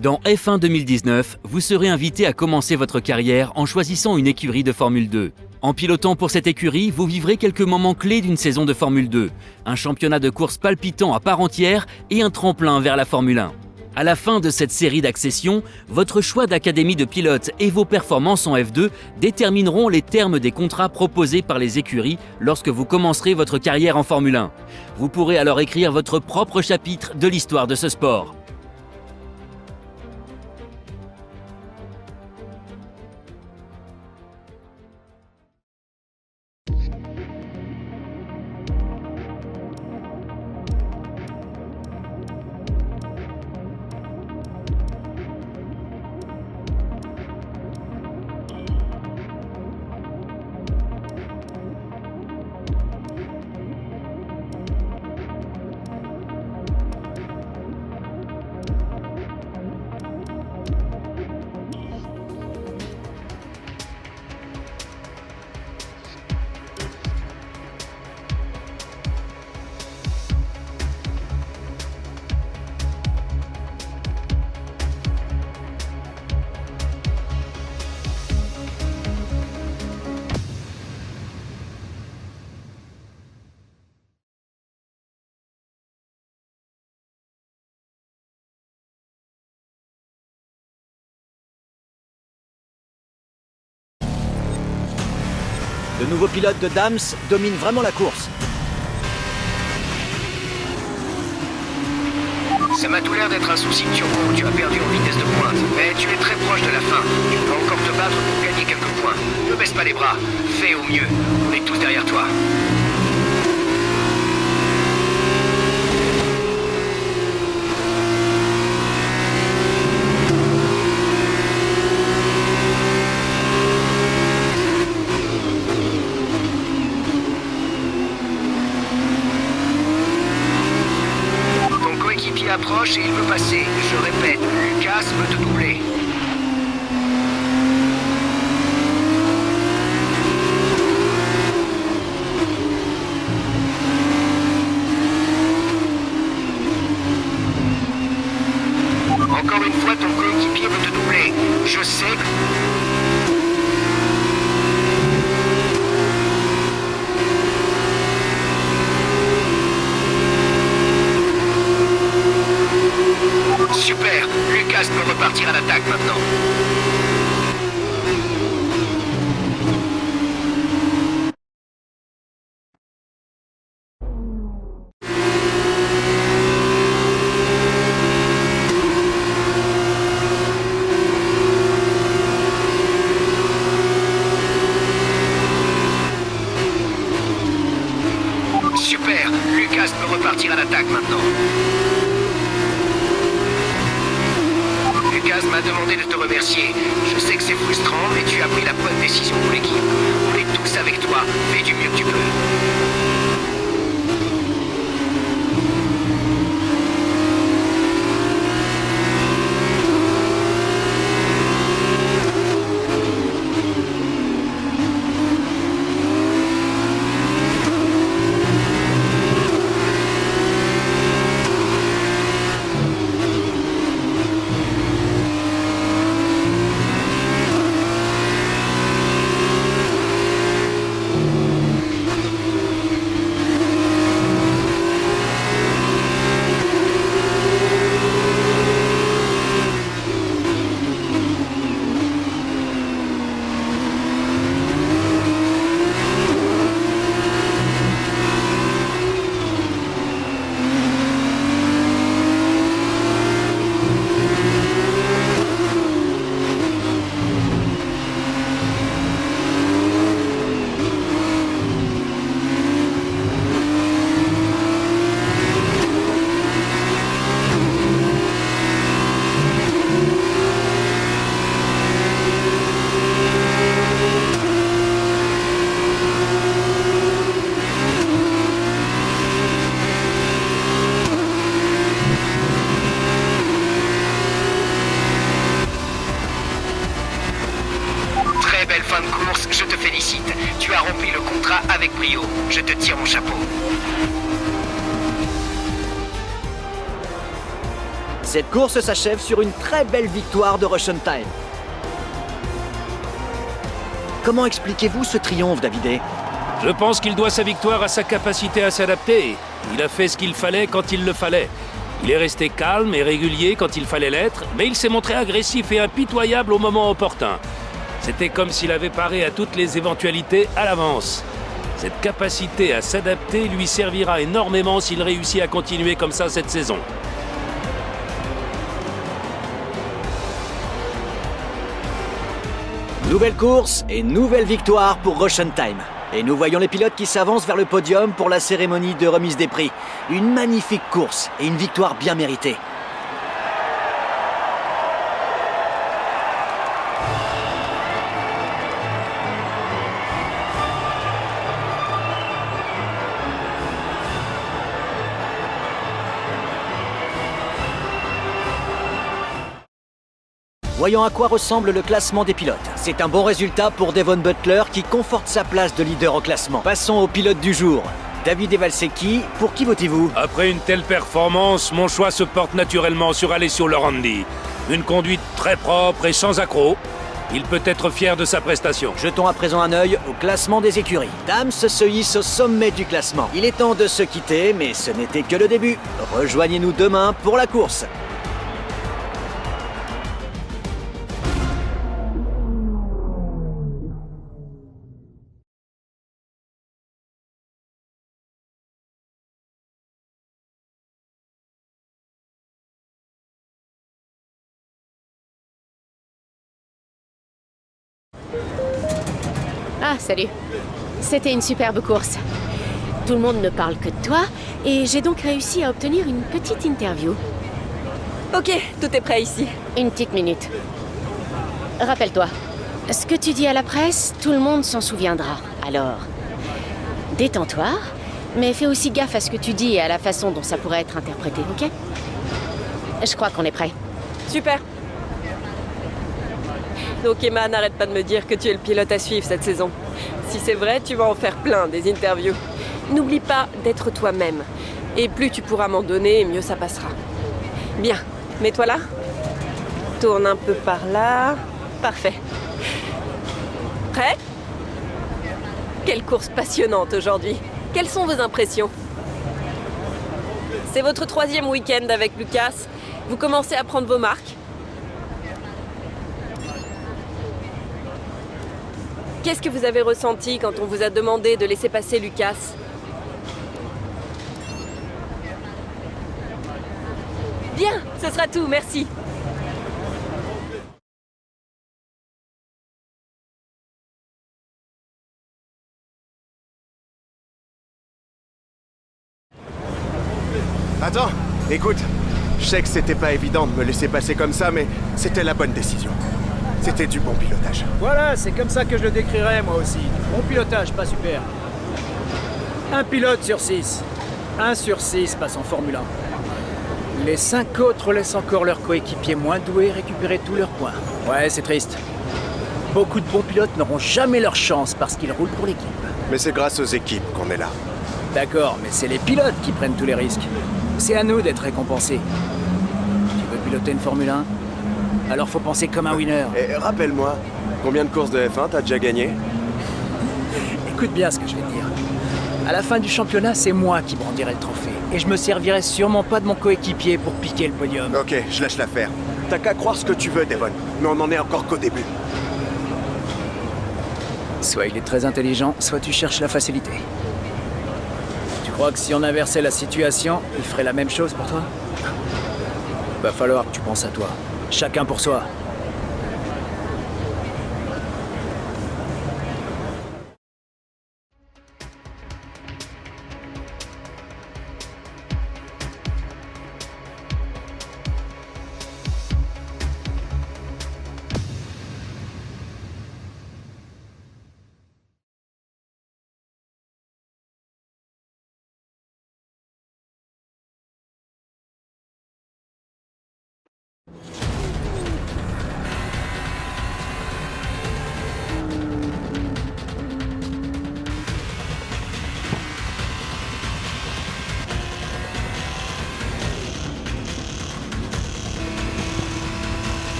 Dans F1 2019, vous serez invité à commencer votre carrière en choisissant une écurie de Formule 2. En pilotant pour cette écurie, vous vivrez quelques moments clés d'une saison de Formule 2, un championnat de course palpitant à part entière et un tremplin vers la Formule 1. À la fin de cette série d'accessions, votre choix d'académie de pilote et vos performances en F2 détermineront les termes des contrats proposés par les écuries lorsque vous commencerez votre carrière en Formule 1. Vous pourrez alors écrire votre propre chapitre de l'histoire de ce sport. Le nouveau pilote de Dams domine vraiment la course. Ça m'a tout l'air d'être un souci de turbo. Tu as perdu en vitesse de pointe, mais tu es très proche de la fin. Tu peux encore te battre pour gagner quelques points. Ne baisse pas les bras. Fais au mieux. On est tous derrière toi. Approche et il veut passer. Je répète, Lucas veut te doubler. Encore une fois, ton coéquipier veut te doubler. Je sais que... Super, Lucas peut repartir à l'attaque maintenant. Super, Lucas peut repartir à l'attaque maintenant. Lucas m'a demandé de te remercier. Je sais que c'est frustrant, mais tu as pris la bonne décision pour l'équipe. On est tous avec toi. Fais du mieux que tu peux. fin de course, je te félicite. Tu as rempli le contrat avec brio. Je te tire mon chapeau. Cette course s'achève sur une très belle victoire de Russian Time. Comment expliquez-vous ce triomphe, Davidé? Je pense qu'il doit sa victoire à sa capacité à s'adapter. Il a fait ce qu'il fallait quand il le fallait. Il est resté calme et régulier quand il fallait l'être, mais il s'est montré agressif et impitoyable au moment opportun. C'était comme s'il avait paré à toutes les éventualités à l'avance. Cette capacité à s'adapter lui servira énormément s'il réussit à continuer comme ça cette saison. Nouvelle course et nouvelle victoire pour Russian Time. Et nous voyons les pilotes qui s'avancent vers le podium pour la cérémonie de remise des prix. Une magnifique course et une victoire bien méritée. Voyons à quoi ressemble le classement des pilotes. C'est un bon résultat pour Devon Butler qui conforte sa place de leader au classement. Passons au pilote du jour. David Valsecchi, pour qui votez-vous? Après une telle performance, mon choix se porte naturellement sur Alessio Lorandi. Une conduite très propre et sans accroc. Il peut être fier de sa prestation. Jetons à présent un œil au classement des écuries. Dams se hisse au sommet du classement. Il est temps de se quitter, mais ce n'était que le début. Rejoignez-nous demain pour la course. Ah, salut. C'était une superbe course. Tout le monde ne parle que de toi, et j'ai donc réussi à obtenir une petite interview. Ok, tout est prêt ici. Une petite minute. Rappelle-toi, ce que tu dis à la presse, tout le monde s'en souviendra. Alors, détends-toi, mais fais aussi gaffe à ce que tu dis et à la façon dont ça pourrait être interprété, ok? Je crois qu'on est prêt. Super. Donc Emma n'arrête pas de me dire que tu es le pilote à suivre cette saison. Si c'est vrai, tu vas en faire plein des interviews. N'oublie pas d'être toi-même. Et plus tu pourras m'en donner, mieux ça passera. Bien, mets-toi là. Tourne un peu par là. Parfait. Prêt? Quelle course passionnante aujourd'hui. Quelles sont vos impressions? C'est votre 3e week-end avec Lucas. Vous commencez à prendre vos marques. Qu'est-ce que vous avez ressenti quand on vous a demandé de laisser passer Lucas? Bien, ce sera tout, merci. Attends, écoute, je sais que c'était pas évident de me laisser passer comme ça, mais c'était la bonne décision. C'était du bon pilotage. Voilà, c'est comme ça que je le décrirais moi aussi. Bon pilotage, pas super. Un pilote sur 6. 1 sur 6 passe en Formule 1. Les 5 autres laissent encore leurs coéquipiers moins doués récupérer tous leurs points. Ouais, c'est triste. Beaucoup de bons pilotes n'auront jamais leur chance parce qu'ils roulent pour l'équipe. Mais c'est grâce aux équipes qu'on est là. D'accord, mais c'est les pilotes qui prennent tous les risques. C'est à nous d'être récompensés. Tu veux piloter une Formule 1? Alors faut penser comme un winner. Et rappelle-moi, combien de courses de F1 t'as déjà gagné? Écoute bien ce que je vais te dire. À la fin du championnat, c'est moi qui brandirai le trophée. Et je me servirai sûrement pas de mon coéquipier pour piquer le podium. Ok, je lâche l'affaire. T'as qu'à croire ce que tu veux, Devon. Mais on en est encore qu'au début. Soit il est très intelligent, soit tu cherches la facilité. Tu crois que si on inversait la situation, il ferait la même chose pour toi? Va falloir que tu penses à toi. Chacun pour soi.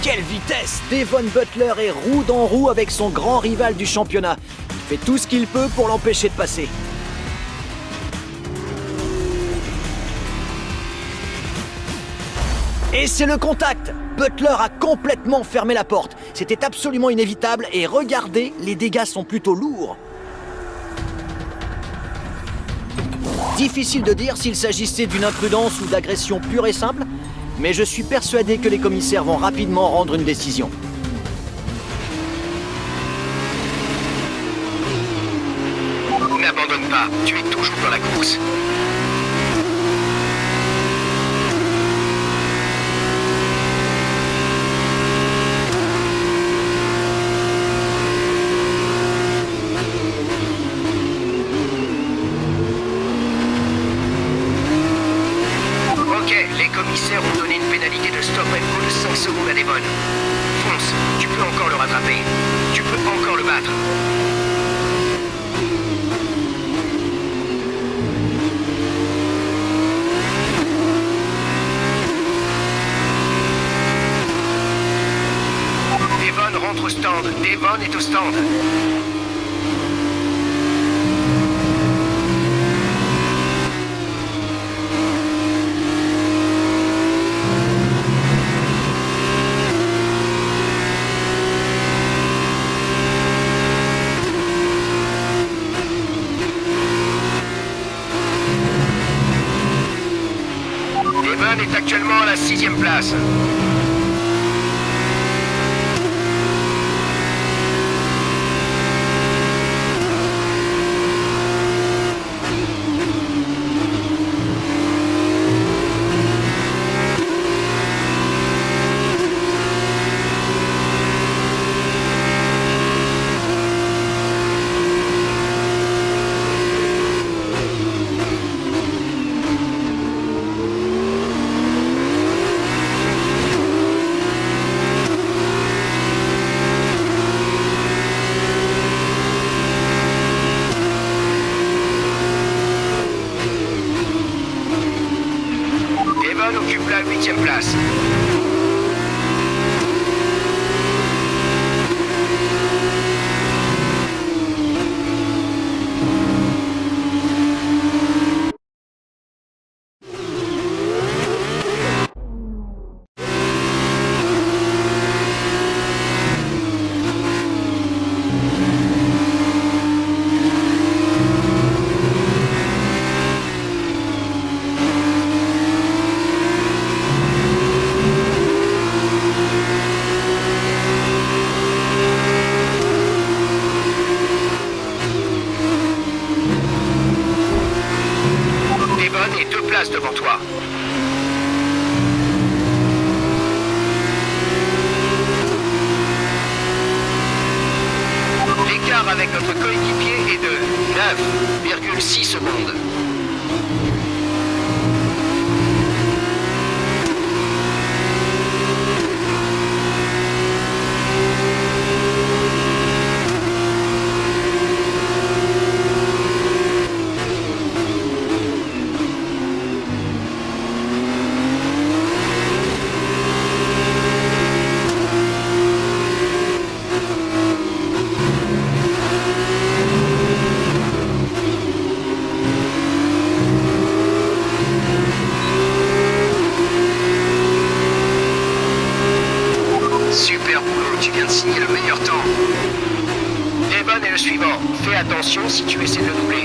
Quelle vitesse! Devon Butler est roue dans roue avec son grand rival du championnat. Il fait tout ce qu'il peut pour l'empêcher de passer. Et c'est le contact! Butler a complètement fermé la porte. C'était absolument inévitable et regardez, les dégâts sont plutôt lourds. Difficile de dire s'il s'agissait d'une imprudence ou d'agression pure et simple, mais je suis persuadé que les commissaires vont rapidement rendre une décision. N'abandonne pas, tu es toujours dans la course. Ok, les commissaires ont donné une pénalité de stop and go de 5 secondes à Devon. Fonce, tu peux encore le rattraper. Tu peux encore le battre. Devon rentre au stand. Devon est au stand. Devon est actuellement à la 6e place. Devon occupe la 8e place. Devon est 2 places devant toi. L'écart avec notre coéquipier est de 9,6 secondes. Super boulot, tu viens de signer le meilleur temps. Devon est le suivant. Fais attention si tu essaies de le doubler.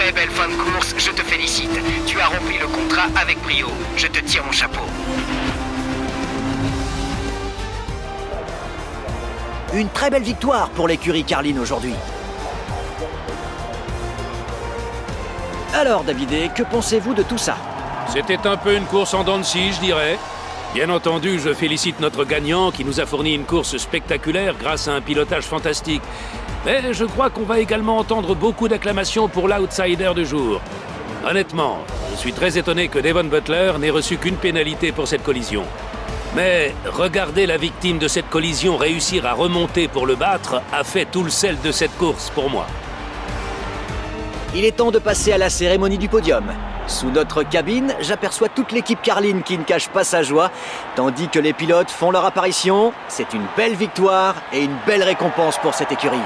très belle fin de course, je te félicite. Tu as rempli le contrat avec brio. Je te tire mon chapeau. Une très belle victoire pour l'écurie Carlin aujourd'hui. Alors Davidé, que pensez-vous de tout ça? C'était un peu une course en dents de scie, je dirais. Bien entendu, je félicite notre gagnant qui nous a fourni une course spectaculaire grâce à un pilotage fantastique. Mais je crois qu'on va également entendre beaucoup d'acclamations pour l'outsider du jour. Honnêtement, je suis très étonné que Devon Butler n'ait reçu qu'une pénalité pour cette collision. Mais regarder la victime de cette collision réussir à remonter pour le battre a fait tout le sel de cette course pour moi. Il est temps de passer à la cérémonie du podium. Sous notre cabine, j'aperçois toute l'équipe Carlin qui ne cache pas sa joie, tandis que les pilotes font leur apparition. C'est une belle victoire et une belle récompense pour cette écurie.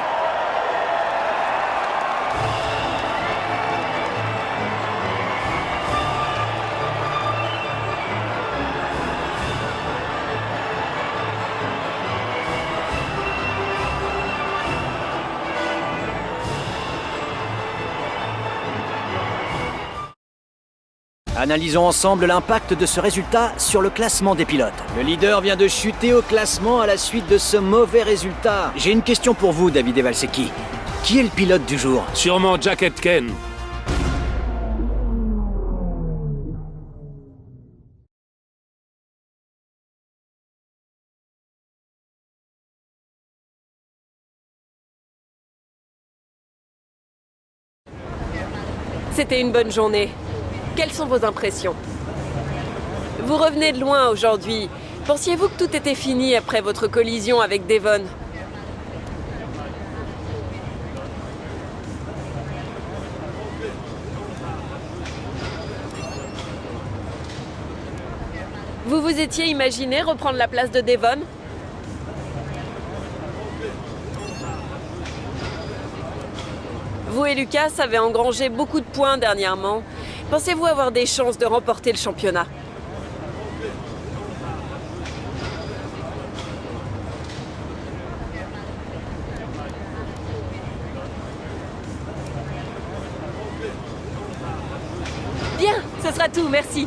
Analysons ensemble l'impact de ce résultat sur le classement des pilotes. Le leader vient de chuter au classement à la suite de ce mauvais résultat. J'ai une question pour vous, David Valsecchi. Qui est le pilote du jour? Sûrement Jack Aitken. C'était une bonne journée. Quelles sont vos impressions? Vous revenez de loin aujourd'hui. Pensiez-vous que tout était fini après votre collision avec Devon? Vous vous étiez imaginé reprendre la place de Devon? Vous et Lucas avez engrangé beaucoup de points dernièrement. Pensez-vous avoir des chances de remporter le championnat? Bien, ce sera tout, merci.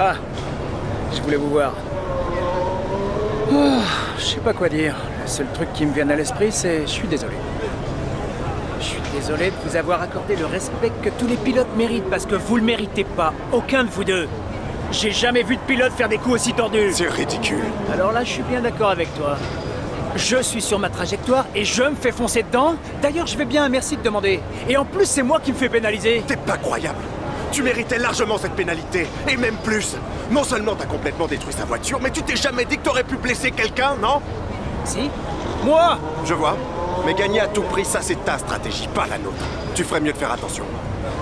Ah, je voulais vous voir. Oh, je sais pas quoi dire. Le seul truc qui me vient à l'esprit, c'est je suis désolé. Je suis désolé de vous avoir accordé le respect que tous les pilotes méritent, parce que vous le méritez pas, aucun de vous deux. J'ai jamais vu de pilote faire des coups aussi tordus. C'est ridicule. Alors là, je suis bien d'accord avec toi. Je suis sur ma trajectoire et je me fais foncer dedans. D'ailleurs, je vais bien, merci de demander. Et en plus, c'est moi qui me fais pénaliser. T'es pas croyable. Tu méritais largement cette pénalité, et même plus. Non seulement t'as complètement détruit sa voiture, mais tu t'es jamais dit que t'aurais pu blesser quelqu'un, non? Si? Moi? Je vois. Mais gagner à tout prix, ça c'est ta stratégie, pas la nôtre. Tu ferais mieux de faire attention.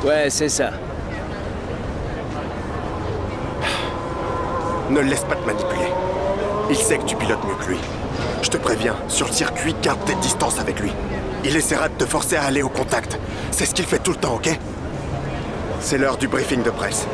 Ouais, c'est ça. Ne le laisse pas te manipuler. Il sait que tu pilotes mieux que lui. Je te préviens, sur le circuit, garde tes distances avec lui. Il essaiera de te forcer à aller au contact. C'est ce qu'il fait tout le temps, ok? C'est l'heure du briefing de presse.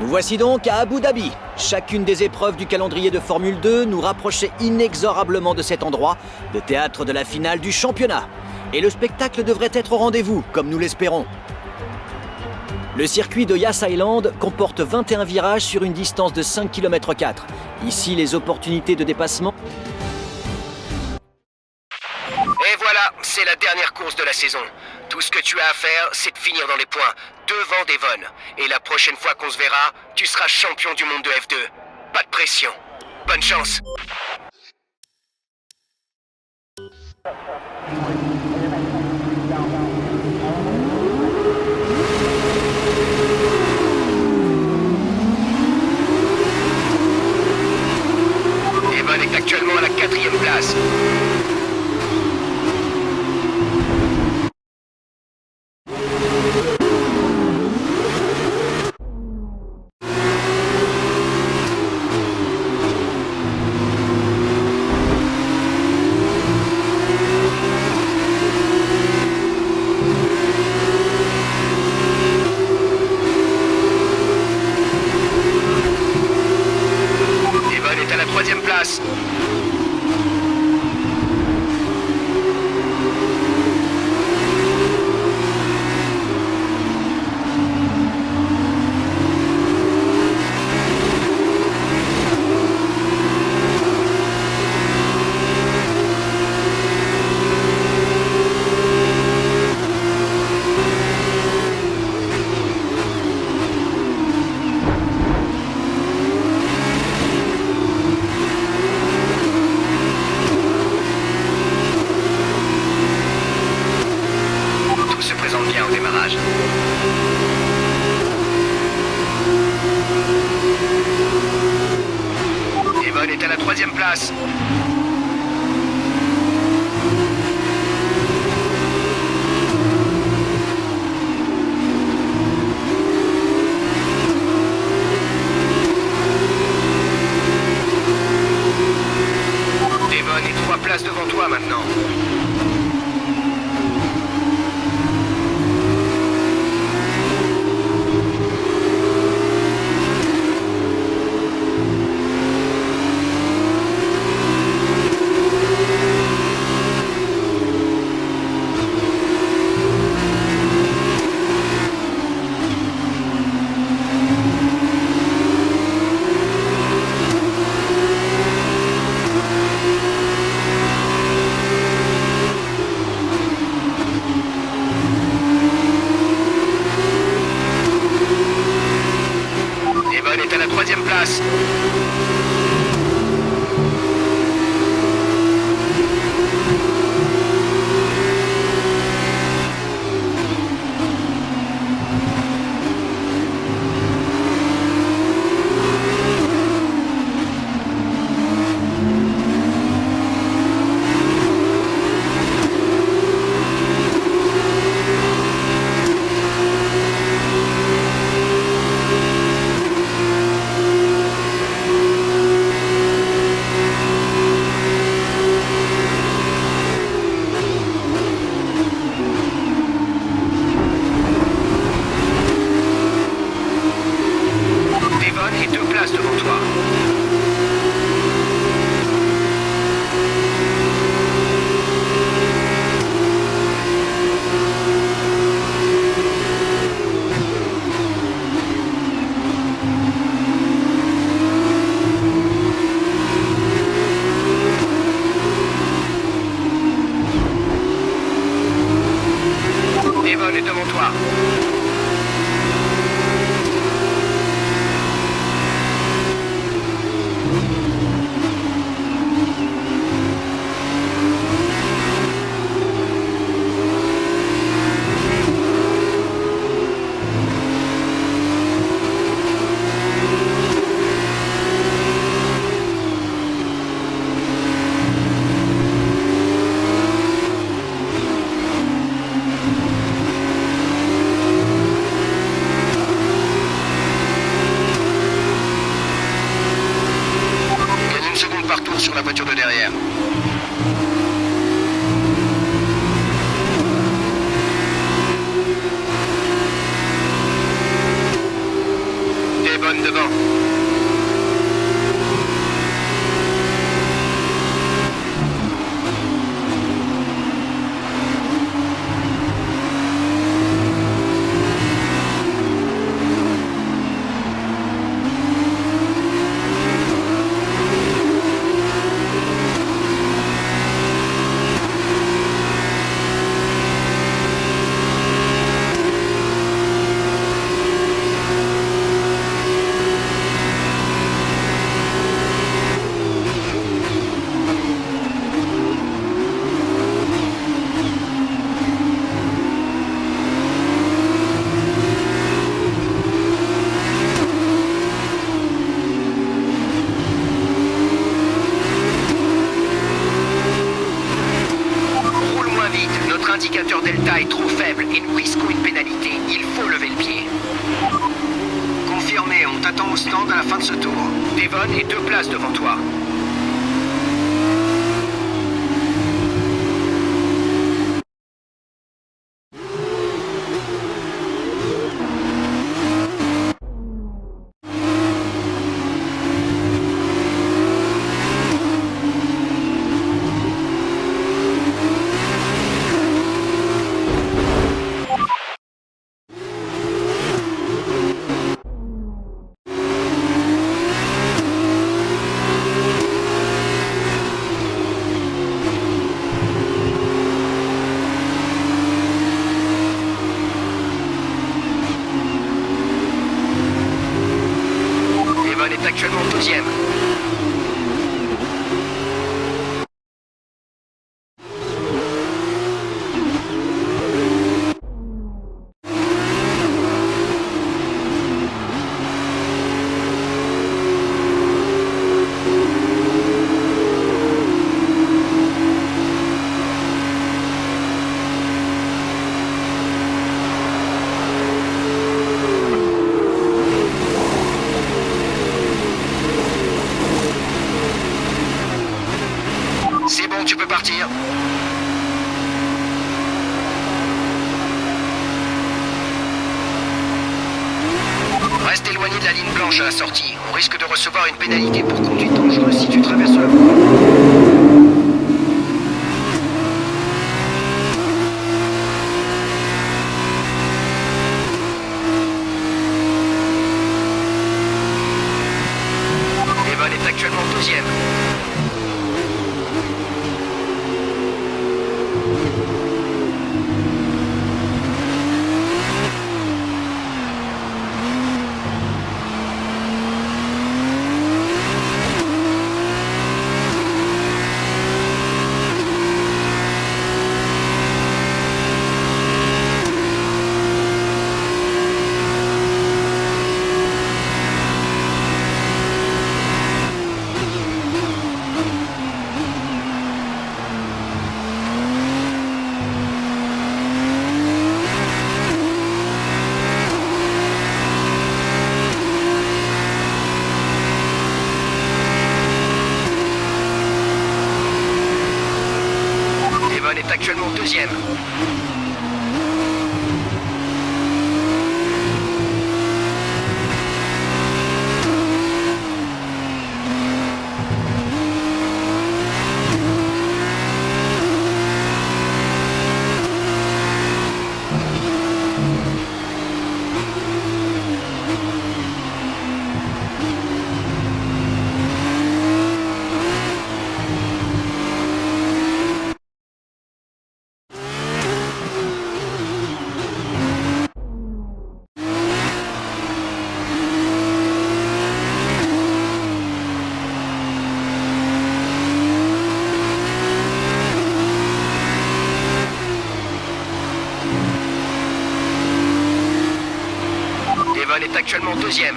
Nous voici donc à Abu Dhabi. Chacune des épreuves du calendrier de Formule 2 nous rapprochait inexorablement de cet endroit, le théâtre de la finale du championnat. Et le spectacle devrait être au rendez-vous, comme nous l'espérons. Le circuit de Yas Island comporte 21 virages sur une distance de 5 km/4. Ici, les opportunités de dépassement... Et voilà, c'est la dernière course de la saison. Tout ce que tu as à faire, c'est de finir dans les points, devant Devon. Et la prochaine fois qu'on se verra, tu seras champion du monde de F2. Pas de pression. Bonne chance. Devon est actuellement à la 4e place. Devon est à la 3e place. Tout se présente bien au démarrage. Devon est à la 3e place. Devon est 3 places devant toi maintenant. Devon est à la 3e place. Devon est 2 places devant toi. Devon est devant toi. Gagne 1 seconde par tour sur la voiture de derrière. Devon devant. et nous risquons une pénalité. Il faut lever le pied. Confirmé, on t'attend au stand à la fin de ce tour. Devon est 2 places devant toi. Est actuellement 2e. C'est bon, tu peux partir. Reste éloigné de la ligne blanche à la sortie. On risque de recevoir une pénalité pour conduite dangereuse si tu traverses la voie. Devon est actuellement 2e. Devon est actuellement 2e. Devon est actuellement 2e.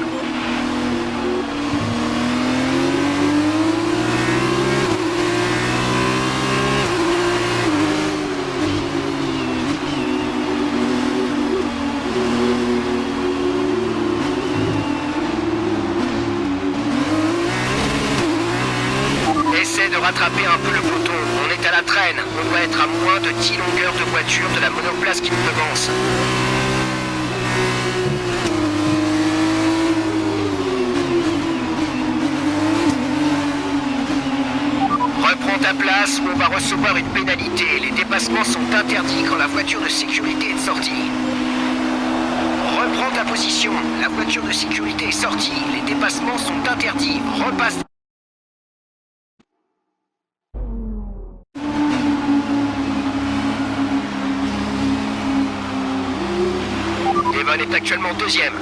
Essaie de rattraper un peu le peloton. On est à la traîne. On doit être à moins de 10 longueurs de voiture de la monoplace qui nous devance. Reprends ta place ou on va recevoir une pénalité. Les dépassements sont interdits quand la voiture de sécurité est sortie. Reprends ta position. La voiture de sécurité est sortie. Les dépassements sont interdits. Repasse. Devon est actuellement 2e.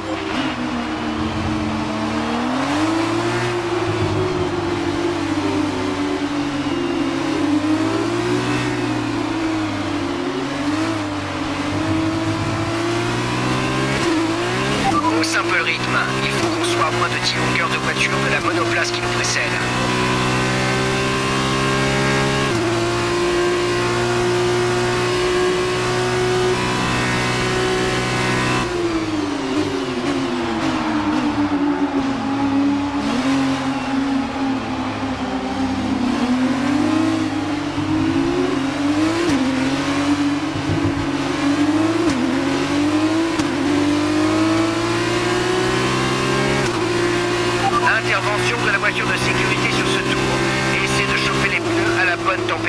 Hausse un peu le rythme. Il faut qu'on soit à moins de 10 longueurs de voiture de la monoplace qui nous précède.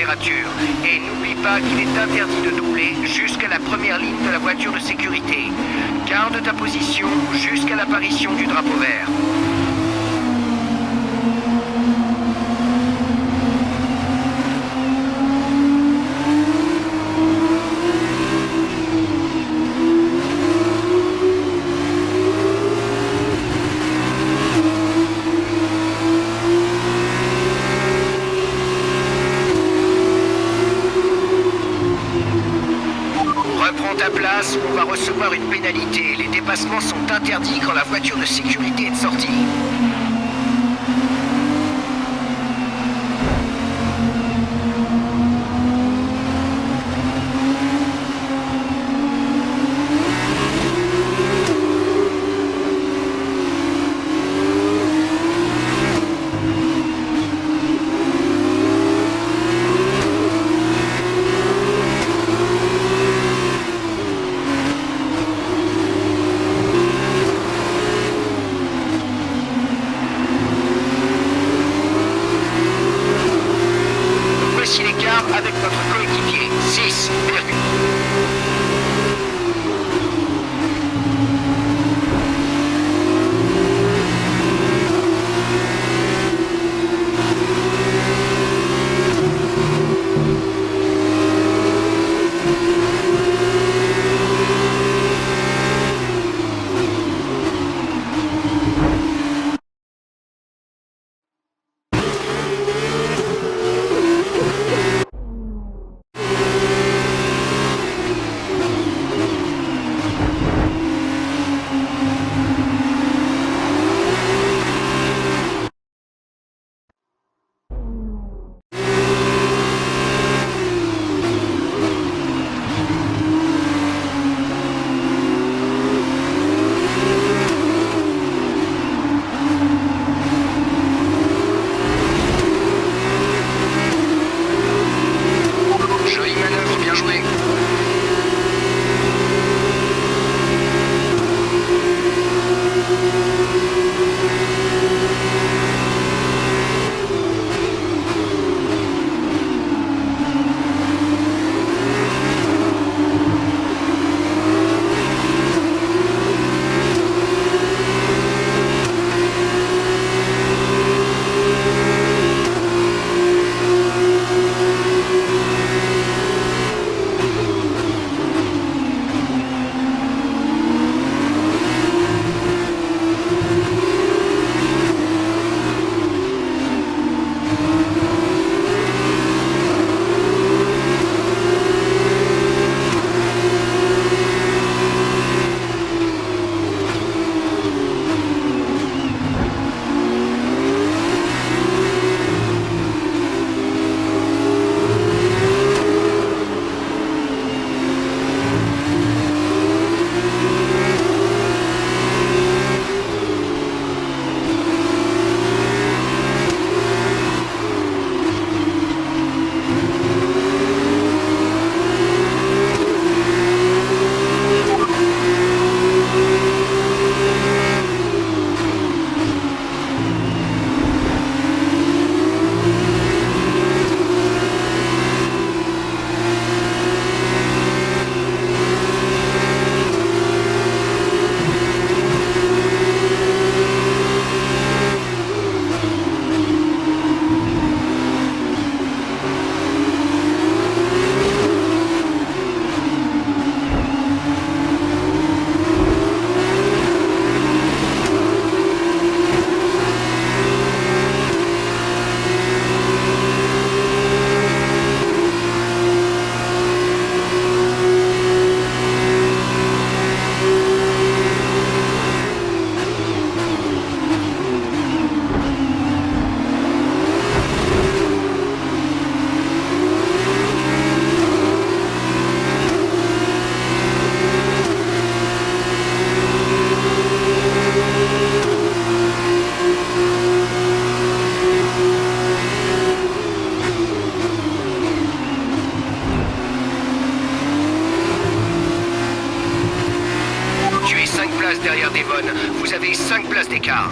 température. Et n'oublie pas qu'il est interdit de doubler jusqu'à la première ligne de la voiture de sécurité. Garde ta position jusqu'à l'apparition du drapeau vert. Reprends ta place, on va recevoir une pénalité. Les dépassements sont interdits quand la voiture de sécurité est sortie. Voici l'écart avec notre coéquipier. 6, virgule. Jolie manœuvre, bien joué. derrière Devon. Vous avez 5 places d'écart.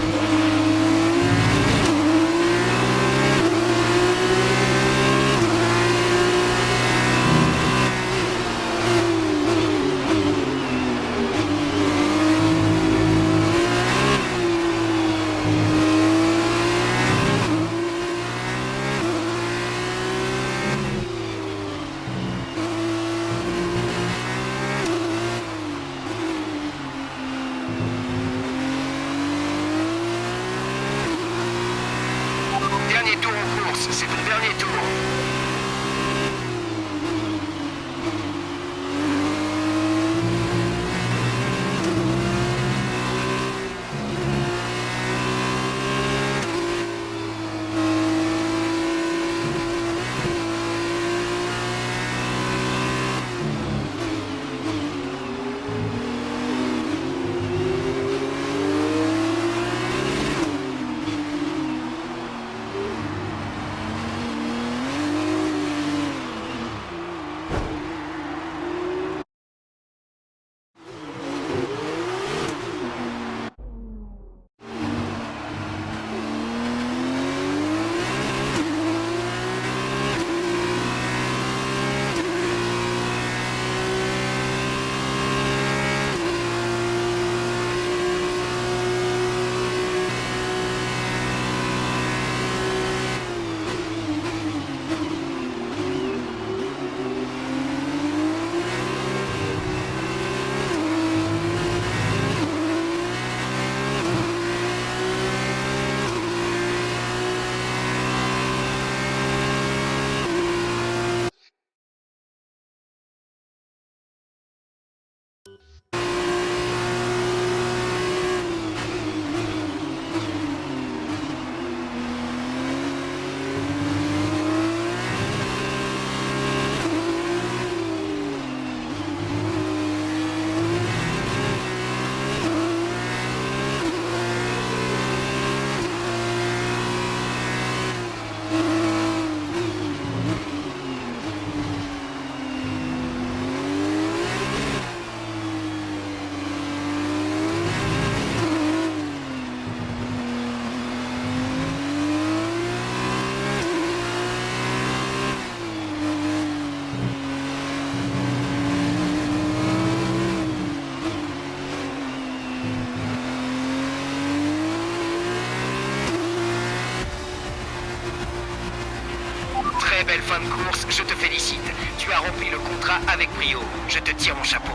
très belle fin de course, je te félicite. Tu as rempli le contrat avec brio. Je te tire mon chapeau.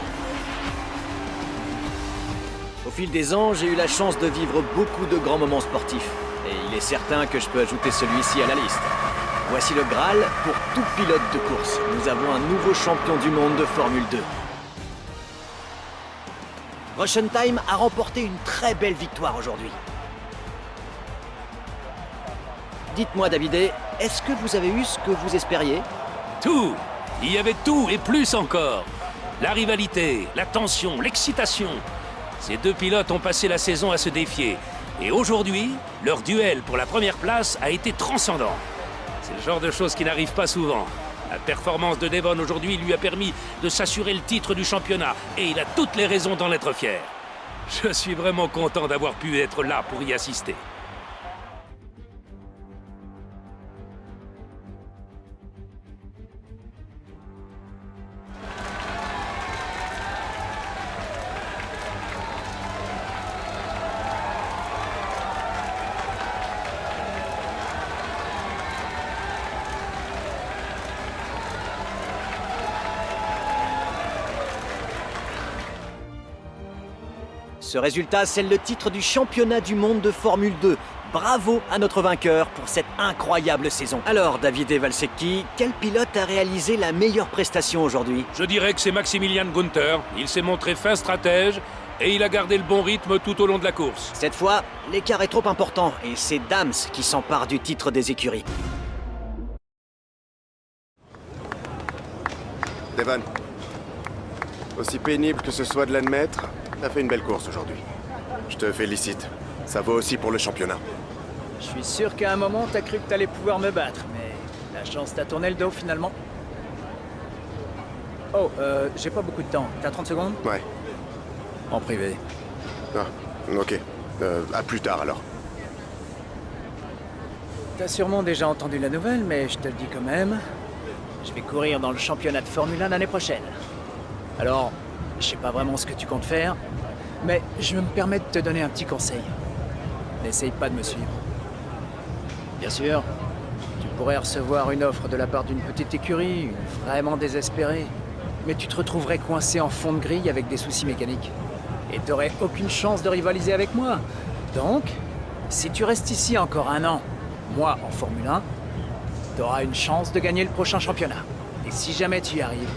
Au fil des ans, j'ai eu la chance de vivre beaucoup de grands moments sportifs. Et il est certain que je peux ajouter celui-ci à la liste. Voici le Graal pour tout pilote de course. Nous avons un nouveau champion du monde de Formule 2. Russian Time a remporté une très belle victoire aujourd'hui. Dites-moi, Davidé, est-ce que vous avez eu ce que vous espériez? Tout! Il y avait tout et plus encore. La rivalité, la tension, l'excitation. Ces deux pilotes ont passé la saison à se défier. Et aujourd'hui, leur duel pour la première place a été transcendant. C'est le genre de choses qui n'arrive pas souvent. La performance de Devon aujourd'hui lui a permis de s'assurer le titre du championnat. Et il a toutes les raisons d'en être fier. Je suis vraiment content d'avoir pu être là pour y assister. Ce résultat scelle le titre du championnat du monde de Formule 2. Bravo à notre vainqueur pour cette incroyable saison. Alors, Davide Valsecchi, quel pilote a réalisé la meilleure prestation aujourd'hui? Je dirais que c'est Maximilian Günther. Il s'est montré fin stratège et il a gardé le bon rythme tout au long de la course. Cette fois, l'écart est trop important et c'est Dams qui s'empare du titre des écuries. Devon, aussi pénible que ce soit de l'admettre, t'as fait une belle course aujourd'hui. Je te félicite. Ça vaut aussi pour le championnat. Je suis sûr qu'à un moment, t'as cru que t'allais pouvoir me battre, mais la chance t'a tourné le dos finalement. Oh, j'ai pas beaucoup de temps. T'as 30 secondes? Ouais. En privé. Ah, ok. À plus tard alors. T'as sûrement déjà entendu la nouvelle, mais je te le dis quand même. Je vais courir dans le championnat de Formule 1 l'année prochaine. Alors, je sais pas vraiment ce que tu comptes faire, mais je me permets de te donner un petit conseil. N'essaye pas de me suivre. Bien sûr, tu pourrais recevoir une offre de la part d'une petite écurie, vraiment désespérée, mais tu te retrouverais coincé en fond de grille avec des soucis mécaniques. Et t'aurais aucune chance de rivaliser avec moi. Donc, si tu restes ici encore un an, moi en Formule 1, t'auras une chance de gagner le prochain championnat. Et si jamais tu y arrives,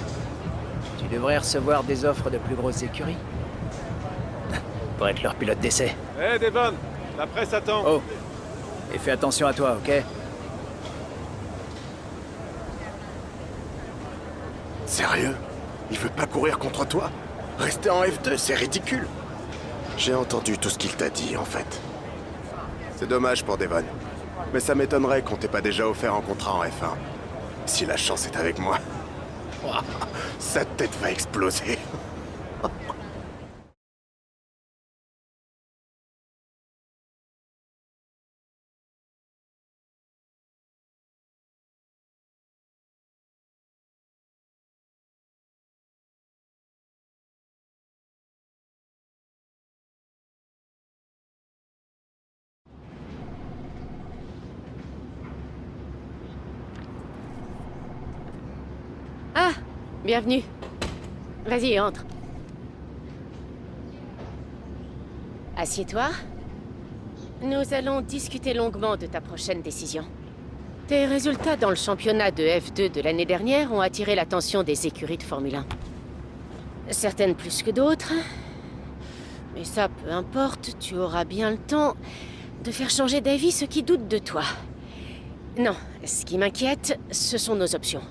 tu devrais recevoir des offres de plus grosses écuries. Pour être leur pilote d'essai. Hé Devon, la presse attend. Oh, et fais attention à toi, ok? Sérieux? Il veut pas courir contre toi? Rester en F2, c'est ridicule. J'ai entendu tout ce qu'il t'a dit, en fait. C'est dommage pour Devon. Mais ça m'étonnerait qu'on t'ait pas déjà offert un contrat en F1. Si la chance est avec moi, sa tête va exploser. Ah, bienvenue. Vas-y, entre. Assieds-toi. Nous allons discuter longuement de ta prochaine décision. Tes résultats dans le championnat de F2 de l'année dernière ont attiré l'attention des écuries de Formule 1. Certaines plus que d'autres. Mais ça, peu importe, tu auras bien le temps de faire changer d'avis ceux qui doutent de toi. Non, ce qui m'inquiète, ce sont nos options.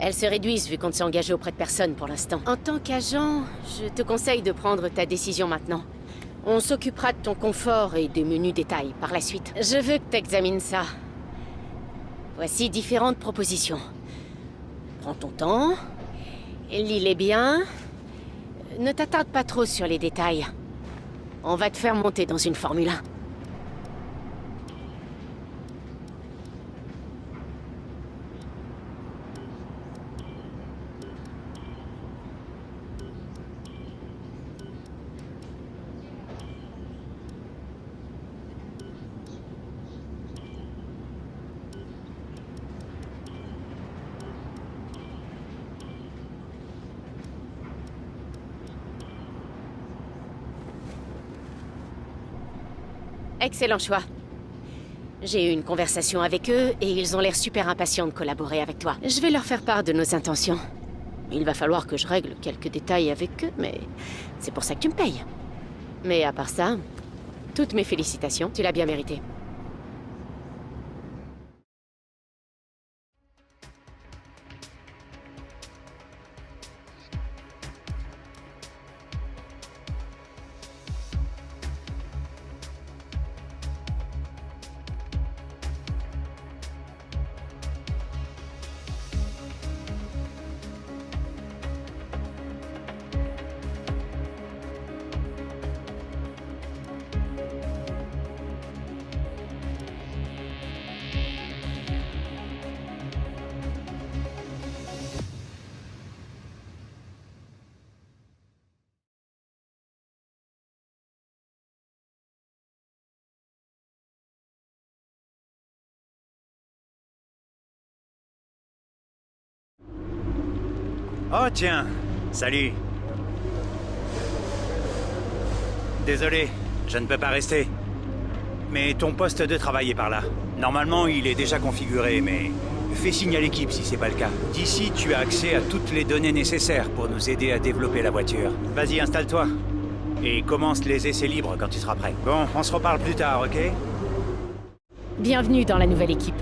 Elles se réduisent vu qu'on ne s'est engagé auprès de personne pour l'instant. En tant qu'agent, je te conseille de prendre ta décision maintenant. On s'occupera de ton confort et des menus détails par la suite. Je veux que tu examines ça. Voici différentes propositions. Prends ton temps, lis-les bien. Ne t'attarde pas trop sur les détails. On va te faire monter dans une Formule 1. Excellent choix. J'ai eu une conversation avec eux et ils ont l'air super impatients de collaborer avec toi. Je vais leur faire part de nos intentions. Il va falloir que je règle quelques détails avec eux, mais c'est pour ça que tu me payes. Mais à part ça, toutes mes félicitations, tu l'as bien mérité. Oh tiens, salut. Désolé, je ne peux pas rester. Mais ton poste de travail est par là. Normalement, il est déjà configuré, mais fais signe à l'équipe si c'est pas le cas. D'ici, tu as accès à toutes les données nécessaires pour nous aider à développer la voiture. Vas-y, installe-toi. Et commence les essais libres quand tu seras prêt. Bon, on se reparle plus tard, ok? Bienvenue dans la nouvelle équipe.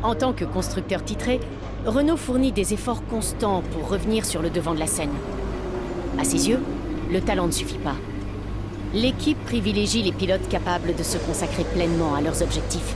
En tant que constructeur titré, Renault fournit des efforts constants pour revenir sur le devant de la scène. À ses yeux, le talent ne suffit pas. L'équipe privilégie les pilotes capables de se consacrer pleinement à leurs objectifs.